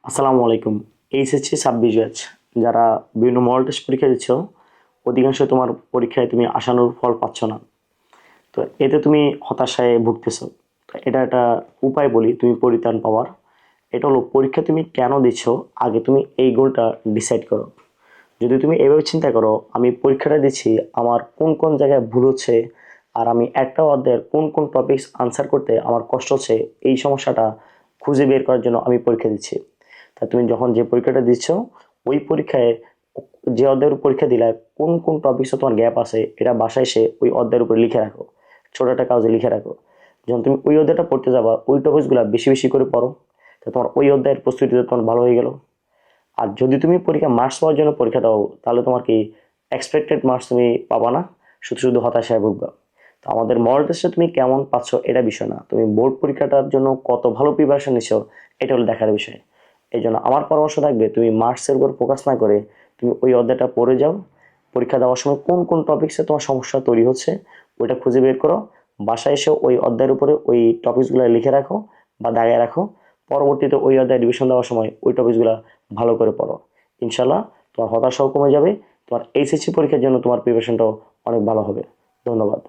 আসসালামু আলাইকুম। HSC 26 batch যারা বিভিন্ন মডেল টেস্ট পরীক্ষা দিচ্ছ, অধিকাংশ তোমার পরীক্ষায় তুমি আশানুরূপ ফল পাচ্ছ না। তো এতে তুমি হতাশায় ভুগতেছো। তো এটা একটা উপায় বলি তুমি পরিত্রাণ পাওয়ার। এটা হলো পরীক্ষা তুমি কেন দিচ্ছ, আগে তুমি এই গোলটা ডিসাইড করো। যদি তুমি এভাবে চিন্তা করো আমি পরীক্ষাটা দিচ্ছি, আমার কোন কোন জায়গায় ভুল হচ্ছে আর আমি একটা অধ্যায়ের কোন কোন টপিকস আনসার করতে আমার কষ্ট হচ্ছে, এই সমস্যাটা খুঁজে বের করার জন্য আমি পরীক্ষা দিচ্ছি। তা তুমি যখন যে পরীক্ষাটা দিচ্ছ, ওই পরীক্ষায় যে অধ্যায়ের পরীক্ষা দিলে কোন কোন টপিকসে তোমার গ্যাপ আছে, এটা বাসায় এসে ওই অধ্যায়ের উপরে লিখে রাখো। ছোট একটা কাগজে লিখে রাখো। যখন তুমি ওই অধ্যায়টা পড়তে যাবা, ওই টপিকসগুলো বেশি বেশি করে পড়ো। তা তোমার ওই অধ্যায়ের প্রস্তুতিতে তোমার ভালো হয়ে গেল। আর যদি তুমি পরীক্ষা মার্কস পাওয়ার জন্য পরীক্ষা দাও, তাহলে তোমার কি এক্সপেক্টেড মার্কস তুমি পাবা না, শুধু শুধু হতাশায় ভুগবা। তো আমাদের মডেল টেস্টে তুমি কেমন পাচ্ছ এটা বিষয় না, তুমি বোর্ড পরীক্ষাটার জন্য কত ভালো প্রিপারেশন নিচ্ছ এটা হলো দেখার বিষয়। এই জন্য আমার পরামর্শ থাকবে তুমি মার্কসের উপর ফোকাস না করে তুমি ওই অধ্যায়টা পড়ে যাও। পরীক্ষা দেওয়ার সময় কোন কোন টপিক্সে তোমার সমস্যা তৈরি হচ্ছে ওইটা খুঁজে বের করো। বাসায় এসে ওই অধ্যায়ের উপরে ওই টপিকসগুলো লিখে রাখো বা দাগিয়ে রাখো। পরবর্তীতে ওই অধ্যায় রিভিশন দেওয়ার সময় ওই টপিকসগুলো ভালো করে পড়ো। ইনশাল্লাহ তোমার হতাশাও কমে যাবে। তোমার এইচএসসি পরীক্ষার জন্য তোমার প্রিপারেশনটাও অনেক ভালো হবে। ধন্যবাদ।